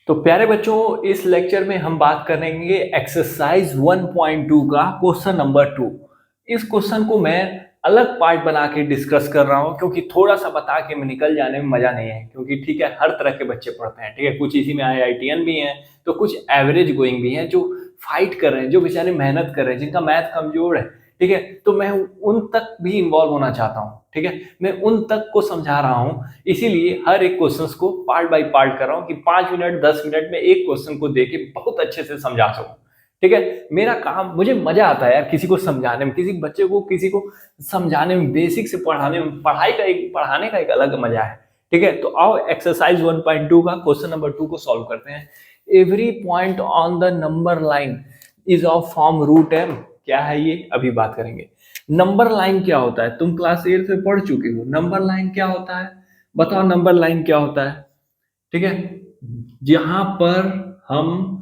तो प्यारे बच्चों, इस लेक्चर में हम बात करेंगे एक्सरसाइज 1.2 का क्वेश्चन नंबर 2। इस क्वेश्चन को मैं अलग पार्ट बना के डिस्कस कर रहा हूं क्योंकि थोड़ा सा बता के मैं निकल जाने में मजा नहीं है। क्योंकि ठीक है, हर तरह के बच्चे पढ़ते हैं, ठीक है, कुछ इसी में IITian भी हैं, तो कुछ एवरेज गोइंग भी हैं जो फाइट कर रहे हैं, जो बेचारे मेहनत कर रहे हैं, जिनका मैथ कमजोर है, ठीक है। तो मैं उन तक भी इन्वॉल्व होना चाहता हूँ, ठीक है, मैं उन तक को समझा रहा हूँ। इसीलिए हर एक क्वेश्चन को पार्ट बाय पार्ट कर रहा हूँ कि 5 मिनट 10 मिनट में एक क्वेश्चन को देके बहुत अच्छे से समझा सकूं, ठीक है। मेरा काम, मुझे मजा आता है यार किसी को समझाने में, किसी बच्चे को किसी को समझाने में, बेसिक से पढ़ाने में। पढ़ाने का एक अलग मजा है, ठीक है। तो आओ एक्सरसाइज 1.2 का क्वेश्चन नंबर 2 को सॉल्व करते हैं। Every point on the number line is of form root m. क्या है ये, अभी बात करेंगे। नंबर लाइन क्या होता है, तुम क्लास 8 से पढ़ चुके हो। नंबर लाइन क्या होता है, बताओ नंबर लाइन क्या होता है, ठीक है। जहां पर हम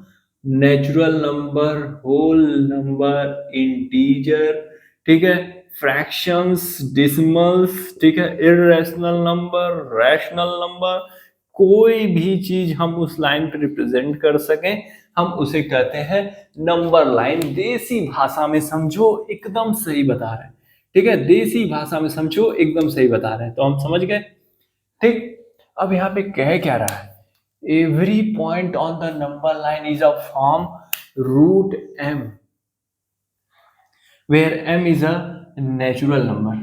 natural number, whole number, integer, ठीक है, फ्रैक्शंस, डिसिमल्स, ठीक है, इर्रेशनल नंबर, रैशनल नंबर, कोई भी चीज हम उस लाइन पे रिप्रेजेंट कर सकें, हम उसे कहते हैं नंबर लाइन। देसी भाषा में समझो, एकदम सही बता रहे हैं, ठीक है, देसी भाषा में समझो, एकदम सही बता रहे हैं। तो हम समझ गए, ठीक। अब यहाँ पे कह क्या रहा है, every point on the number line is of form root m where m is a natural number,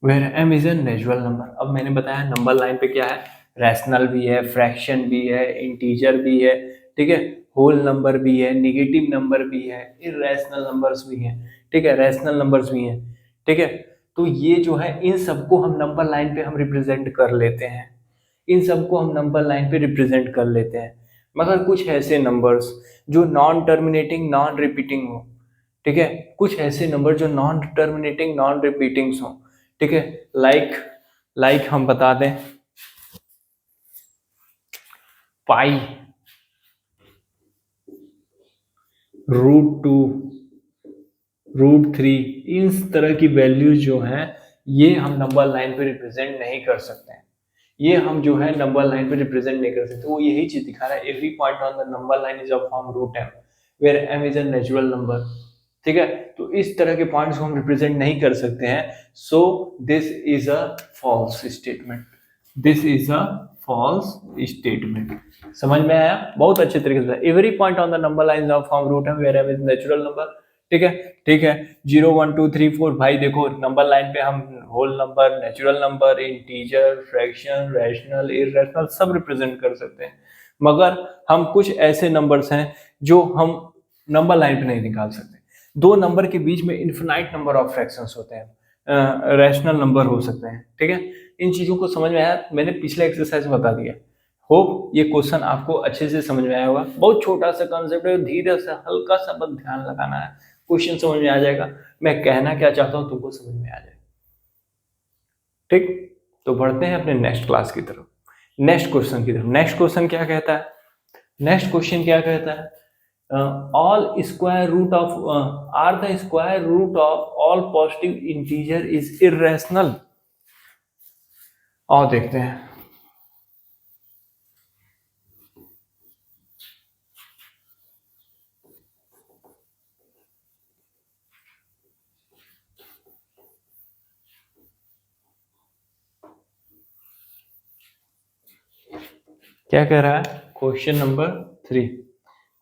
where m is a natural number. अब मैंने बताया नंबर लाइन पे क्या है, रैशनल भी है, फ्रैक्शन भी है, इंटीजर भी है, ठीक है, होल नंबर भी है, नेगेटिव नंबर भी है, इररेशनल नंबर्स भी हैं, ठीक है, रैशनल नंबर्स भी हैं, ठीक है। तो ये जो है, इन सबको हम नंबर लाइन पे हम रिप्रेजेंट कर लेते हैं, इन सबको हम नंबर लाइन पे रिप्रेजेंट कर लेते हैं। मगर कुछ ऐसे नंबर्स जो नॉन टर्मिनेटिंग, नॉन रिपीटिंग हो, ठीक है, कुछ ऐसे नंबर जो नॉन टर्मिनेटिंग, नॉन रिपीटिंग हो, ठीक है, लाइक हम बता दें पाई, √2, √3, इस तरह की वैल्यूज जो हैं, ये हम नंबर लाइन पे रिप्रेजेंट नहीं कर सकते हैं। ये हम जो है नंबर लाइन पे रिप्रेजेंट नहीं कर सकते। वो यही चीज दिखा रहा है, every point on the number line is of form root m where m is a natural number, ठीक है। तो इस तरह के पॉइंट्स को हम रिप्रेजेंट नहीं कर सकते हैं। So this is a false statement, this is a false statement. समझ में आया, बहुत अच्छे तरीके से। Every point on the number line of form root m where m is natural number, ठीक है, ठीक है। 0 1 2 3 4, भाई देखो नंबर लाइन पे हम whole number, natural number, integer, fraction, rational, irrational सब रिप्रेजेंट कर सकते हैं। मगर हम कुछ ऐसे नंबर्स हैं जो हम नंबर लाइन पे नहीं निकाल सकते। दो नंबर के बीच में इन्फिनाइट नंबर ऑफ फ्रैक्शंस होते हैं, रैशनल नंबर हो सकते हैं, ठीक है। इन चीजों को समझ में आया, मैंने पिछले एक्सरसाइज में बता दिया। होप ये क्वेश्चन आपको अच्छे से समझ में आया होगा। बहुत छोटा सा कंसेप्ट है, धीरे से हल्का सा बस ध्यान लगाना है, क्वेश्चन समझ में आ जाएगा। मैं कहना क्या चाहता हूं तुमको समझ में आ जाएगा, ठीक। तो बढ़ते हैं अपने नेक्स्ट क्लास की तरफ, नेक्स्ट क्वेश्चन की तरफ। नेक्स्ट क्वेश्चन क्या कहता है, नेक्स्ट क्वेश्चन क्या कहता है, all square root of are the square root of all positive integer is irrational. और देखते हैं, क्या कह रहा है क्वेश्चन नंबर 3।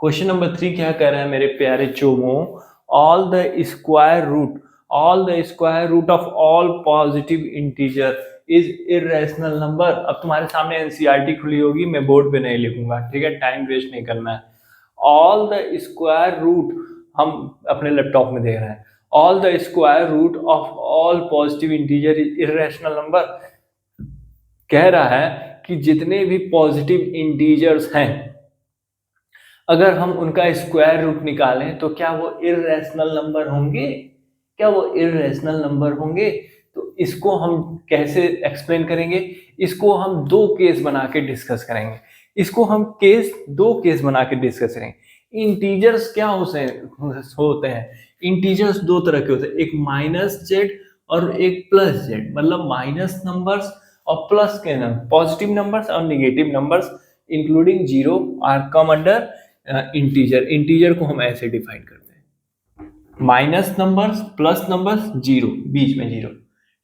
क्वेश्चन नंबर 3 क्या कह रहा है मेरे प्यारे चोमो, all the square root of all positive integer is irrational number. अब तुम्हारे सामने एनसीईआरटी खुली होगी, मैं बोर्ड पे नहीं लिखूंगा, ठीक है, टाइम वेस्ट नहीं करना है। ऑल द स्क्वायर रूट, हम अपने लैपटॉप में देख रहे हैं, all the square root of all positive integer is irrational number. कह रहा है कि जितने भी पॉजिटिव इंटीजर्स हैं, अगर हम उनका स्क्वायर रूट निकालें तो क्या वो इररेशनल नंबर होंगे, क्या वो इररेशनल नंबर होंगे। तो इसको हम कैसे एक्सप्लेन करेंगे, इसको हम दो केस बना के डिस्कस करेंगे, इसको हम दो केस बना के डिस्कस करेंगे। इंटीजर्स क्या होते हैं, इंटीजर्स दो तरह के होते हैं, एक -z और एक +z, मतलब माइनस नंबर्स और प्लस के नंबर, पॉजिटिव नंबर्स और negative numbers, including zero are come under integer. Integer को हम ऐसे डिफाइन करते हैं, minus numbers plus numbers zero, बीच में जीरो,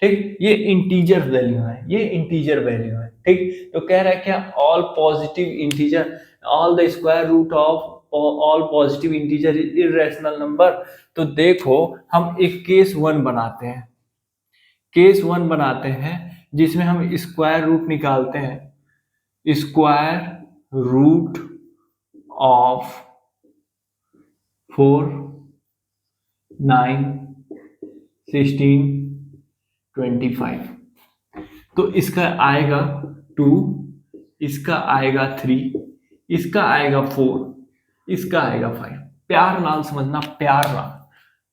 ठीक। ये इंटीजर वैल्यू है, ये इंटीजर वैल्यू है, ठीक। तो कह रहा है क्या, all positive integer, all the square root of all positive integer is irrational number. तो देखो हम एक केस वन बनाते हैं, केस वन बनाते हैं जिसमें हम स्क्वायर रूट निकालते हैं, स्क्वायर रूट ऑफ 4, 9, 16, 25। तो इसका आएगा 2, इसका आएगा 3, इसका आएगा 4, इसका आएगा 5। प्यार नाल समझना, प्यार नाल,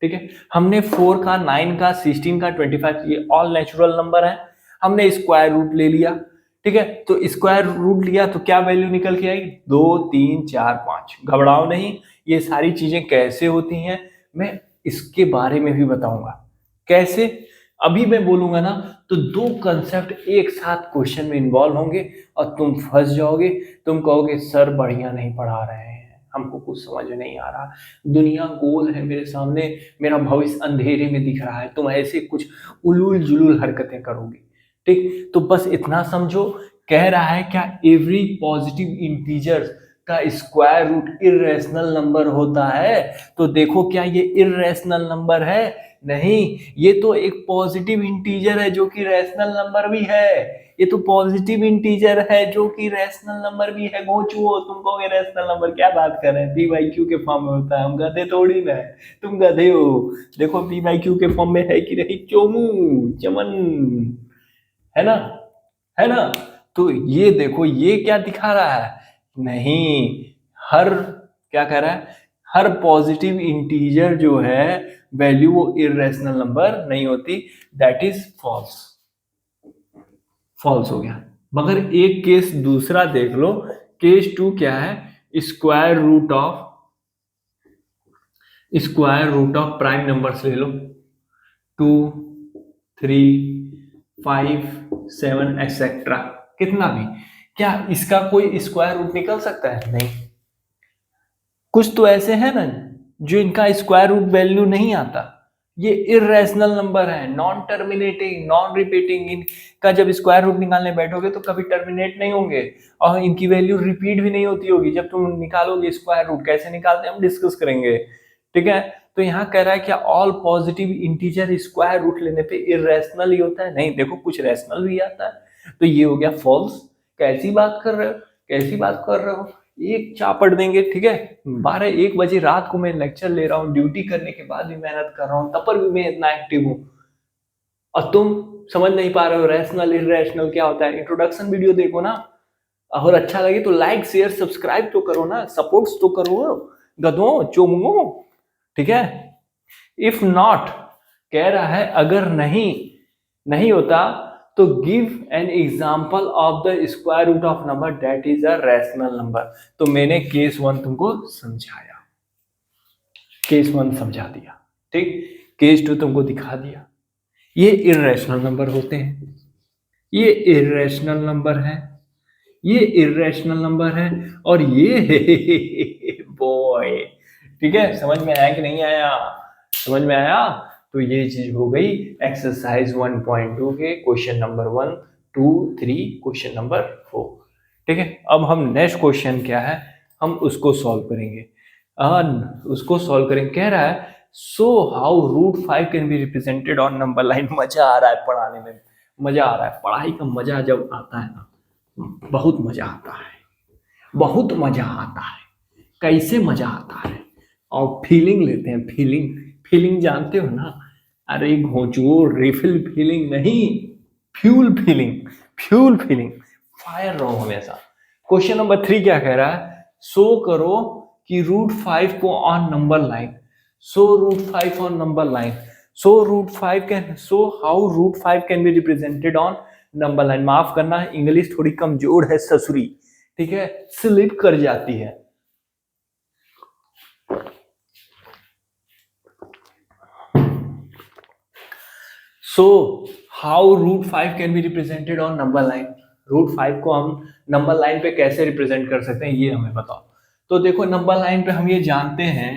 ठीक है। हमने 4 का, 9 का, 16 का, 25, ये ऑल नेचुरल नंबर है, हमने स्क्वायर रूट ले लिया, ठीक है। तो स्क्वायर रूट लिया तो क्या वैल्यू निकल के आई, 2, 3, 4, 5। घबराओ नहीं, ये सारी चीजें कैसे होती हैं मैं इसके बारे में भी बताऊंगा। कैसे, अभी मैं बोलूंगा ना तो दो कंसेप्ट एक साथ क्वेश्चन में इन्वॉल्व होंगे और तुम फंस जाओगे। तुम कहोगे सर बढ़िया नहीं पढ़ा रहे हैं, हमको कुछ समझ में नहीं आ रहा, दुनिया गोल है मेरे सामने, मेरा भविष्य अंधेरे में दिख रहा है, तुम ऐसे कुछ उलूल जुलूल हरकतें करोगे, ठीक। तो बस इतना समझो, कह रहा है क्या, एवरी पॉजिटिव इंटीजर का स्क्वायर रूट इर्रेशनल नंबर होता है। तो देखो क्या ये इर्रेशनल नंबर है, नहीं, ये तो एक पॉजिटिव इंटीजर है जो कि रैशनल नंबर भी है, ये तो पॉजिटिव इंटीजर है जो कि रैशनल नंबर भी है। गोचुओ, तुम कहोगे रैशनल नंबर क्या बात कर रहे हैं, पी बाई क्यू के फॉर्म में होता है, हम गधे थोड़ी ना है, तुम गधे हो। देखो पी बाई क्यू के फॉर्म में है कि नहीं, चोमू चमन, है ना, है ना। तो ये देखो ये क्या दिखा रहा है, नहीं, हर, क्या कह रहा है, हर पॉजिटिव इंटीजर जो है वैल्यू वो इरेशनल नंबर नहीं होती, दैट इज फॉल्स, फॉल्स हो गया। मगर एक केस दूसरा देख लो, केस 2 क्या है, square root of prime numbers ले लो, 2, 3, 5, 7 एक्सेट्रा, कितना भी, क्या इसका कोई स्क्वायर रूट निकल सकता है, नहीं। कुछ तो ऐसे है ना जो इनका स्क्वायर रूट वैल्यू नहीं आता, ये इरेशनल नंबर है, नॉन टर्मिनेटिंग, नॉन रिपीटिंग, इनका जब स्क्वायर रूट निकालने बैठोगे तो कभी टर्मिनेट नहीं होंगे और इनकी वैल्यू रिपीट भी नहीं होती होगी जब तुम निकालोगे स्क्वायर रूट। कैसे निकालते हैं हम डिस्कस करेंगे, ठीक है। तो यहाँ कह रहा है क्या, all positive integer square root लेने पे इरेशनल ही होता है, नहीं, देखो कुछ रैशनल भी आता है। तो ये हो गया फॉल्स। कैसी बात कर रहे हो, कैसी बात कर रहे हो, एक चापड़ देंगे, ठीक है। 12-1 बजे रात को मैं लेक्चर ले रहा हूँ, ड्यूटी करने के बाद भी मेहनत कर रहा हूँ, तब पर भी मैं इतना एक्टिव हूँ और तुम समझ नहीं पा रहे हो रैशनल इरेशनल क्या होता है। इंट्रोडक्शन वीडियो देखो ना, और अच्छा लगे तो लाइक शेयर सब्सक्राइब तो करो ना, सपोर्ट्स तो करो गधों चोमुओ, ठीक है। इफ नॉट, कह रहा है अगर नहीं होता तो give an example of the square root of number that is a rational number. तो मैंने केस 1 तुमको समझाया, केस 1 समझा दिया, ठीक। केस 2 तुमको दिखा दिया, ये इरेशनल नंबर होते हैं, ये इरेशनल नंबर है, ये इरेशनल नंबर है, और ये बॉय, ठीक है। समझ में आया कि नहीं आया, समझ में आया। तो ये चीज हो गई एक्सरसाइज 1.2 के क्वेश्चन नंबर 1, 2, 3, क्वेश्चन नंबर 4, ठीक है। अब हम नेक्स्ट क्वेश्चन क्या है हम उसको सॉल्व करेंगे, उसको सॉल्व करेंगे। कह रहा है so how root 5 can be represented on number line. मजा आ रहा है पढ़ाने में, मजा आ रहा है, पढ़ाई का मजा जब आता है ना बहुत मजा आता है, बहुत मजा आता है। कैसे मजा आता है, और फीलिंग लेते हैं, फीलिंग जानते हो ना, अरे घोंचुओ, रिफिल फीलिंग नहीं, फ्यूल फीलिंग, फायर रहो हमेशा। क्वेश्चन नंबर 3 क्या कह रहा है, शो करो कि रूट 5 को on number line, show root 5 on number line, show how root 5 can be represented on number line. माफ करना इंग्लिश थोड़ी कमजोर है ससुरी, ठीक है, स्लिप कर जाती है। So how root 5 can be represented on number line? √5 को हम नंबर लाइन पे कैसे रिप्रेजेंट कर सकते हैं ये हमें बताओ। तो देखो नंबर लाइन पे हम ये जानते हैं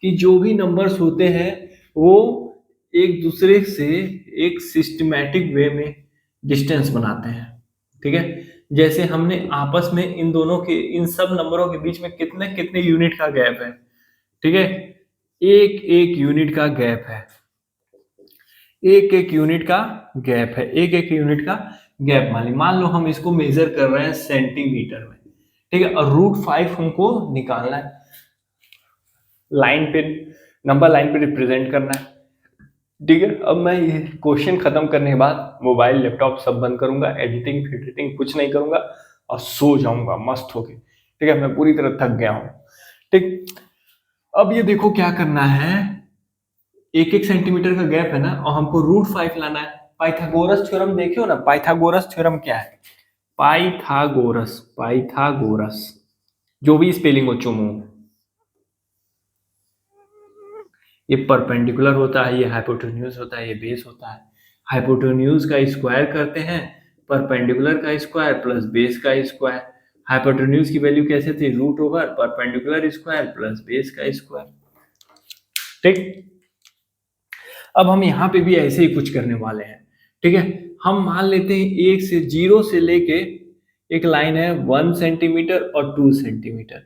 कि जो भी नंबर्स होते हैं वो एक दूसरे से एक सिस्टमैटिक वे में डिस्टेंस बनाते हैं, ठीक है। जैसे हमने आपस में इन दोनों के, इन सब नंबरों के बीच में कितने कितने यूनिट का गैप है, ठीक है, एक एक यूनिट का गैप है, एक एक यूनिट का गैप है, एक एक यूनिट का गैप मान लो हम इसको मेजर कर रहे हैं सेंटीमीटर में, ठीक है, और √5 हमको निकालना है, लाइन पे, नंबर लाइन पे रिप्रेजेंट करना है, ठीक है। अब मैं ये क्वेश्चन खत्म करने के बाद मोबाइल लैपटॉप सब बंद करूंगा, एडिटिंग फिडिटिंग कुछ नहीं करूंगा और सो जाऊंगा मस्त होके, ठीक है, मैं पूरी तरह थक गया हूं, ठीक। अब ये देखो क्या करना है, एक एक सेंटीमीटर का गैप है ना, और हमको √5 लाना है। पाइथागोरस थ्योरम देखे हो ना, पाइथागोरस थ्योरम क्या है, पाइथागोरस, पाइथागोरस जो भी स्पेलिंग हो, चुमो, ये परपेंडिकुलर होता है, ये हाइपोटेन्यूज होता है, ये बेस होता है। हाइपोटेन्यूज का स्क्वायर करते हैं, परपेंडिकुलर का स्क्वायर प्लस बेस का स्क्वायर। हाइपोटेन्यूज की वैल्यू कैसे थी, √over perpendicular square plus base का स्क्वायर, ठीक। अब हम यहाँ पे भी ऐसे ही कुछ करने वाले हैं, ठीक है। हम मान लेते हैं एक से, 0 से लेके एक लाइन है 1 सेंटीमीटर और 2 सेंटीमीटर,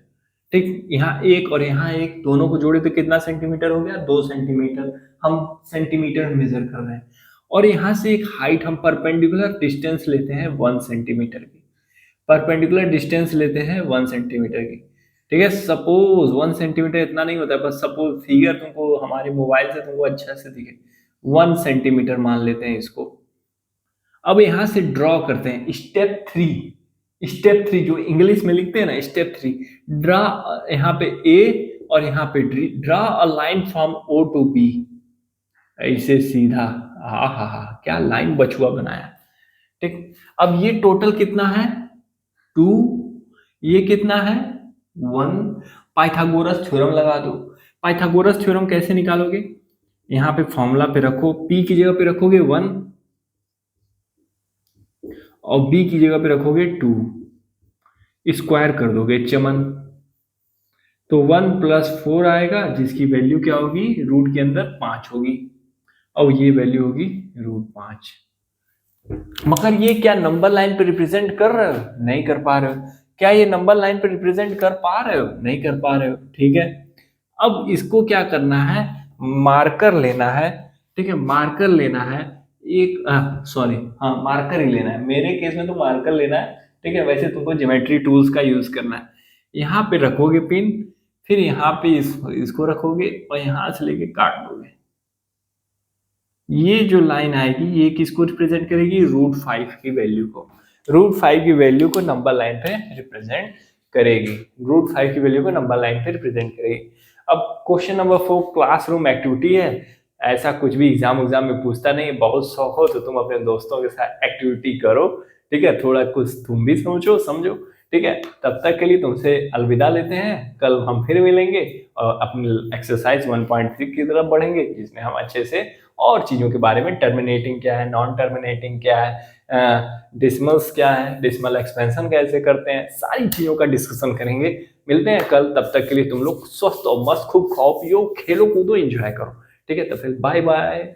ठीक। यहाँ एक और यहाँ एक, दोनों को जोड़े तो कितना सेंटीमीटर हो गया, 2 सेंटीमीटर, हम सेंटीमीटर मेजर कर रहे हैं। और यहाँ से एक हाइट, हम परपेंडिकुलर डिस्टेंस लेते हैं 1 सेंटीमीटर की, परपेंडिकुलर डिस्टेंस लेते हैं 1 सेंटीमीटर की, ठीक है। सपोज 1 सेंटीमीटर इतना नहीं होता, बस सपोज फिगर तुमको हमारे मोबाइल से तुमको अच्छा से दिखे, 1 सेंटीमीटर मान लेते हैं इसको। अब यहां से ड्रॉ करते हैं स्टेप 3, स्टेप 3 जो इंग्लिश में लिखते हैं ना, स्टेप 3, ड्रा, यहाँ पे ए और यहाँ पे draw a line from O to B, ऐसे सीधा, हा क्या लाइन बछुआ बनाया, ठीक। अब ये टोटल कितना है, 2, ये कितना है, 1। पाइथागोरस थ्योरम लगा दो। पाइथागोरस थ्योरम कैसे निकालोगे, यहाँ पे फॉर्मूला पे रखो, P की जगह पे रखोगे 1 और B की जगह पे रखोगे 2, स्क्वायर कर दोगे चमन, तो 1 + 4 आएगा, जिसकी वैल्यू क्या होगी, रूट के अंदर 5 होगी, और ये वैल्यू होगी √5। मगर ये क्या नंबर लाइन पे रिप्रेजेंट कर रहे हो, नहीं कर पा रहे हो। क्या ये नंबर लाइन पे रिप्रेजेंट कर पा रहे हो, नहीं कर पा रहे हो, ठीक है। अब इसको क्या करना है, मार्कर लेना है, ठीक है, मार्कर लेना है एक, सॉरी हाँ मार्कर ही लेना है, मेरे केस में तो मार्कर लेना है, ठीक है। वैसे तुमको ज्योमेट्री टूल्स का यूज करना है। यहाँ पे रखोगे पिन, फिर यहाँ पे इसको रखोगे और यहाँ से लेके काट दोगे। ये जो लाइन आएगी ये किसको रिप्रेजेंट करेगी, √5 की वैल्यू को, √5 की वैल्यू को नंबर लाइन पे रिप्रेजेंट करेगी, √5 की वैल्यू को नंबर लाइन पे रिप्रेजेंट करेगी। अब क्वेश्चन नंबर 4 क्लासरूम एक्टिविटी है, ऐसा कुछ भी एग्जाम में पूछता नहीं, बहुत शौक हो तो तुम अपने दोस्तों के साथ एक्टिविटी करो, ठीक है, थोड़ा कुछ तुम भी समझो, ठीक है। तब तक के लिए तुमसे अलविदा लेते हैं, कल हम फिर मिलेंगे और अपनी एक्सरसाइज 1.3 की तरफ बढ़ेंगे, जिसमें हम अच्छे से और चीज़ों के बारे में, टर्मिनेटिंग क्या है, नॉन टर्मिनेटिंग क्या है, डिसमल्स क्या है, डिसमल एक्सपेंशन कैसे करते हैं, सारी चीज़ों का डिस्कशन करेंगे। मिलते हैं कल, तब तक के लिए तुम लोग स्वस्थ और मस्त खूब खाओ पियो, खेलो कूदो, एंजॉय करो, ठीक है। तो फिर बाय बाय।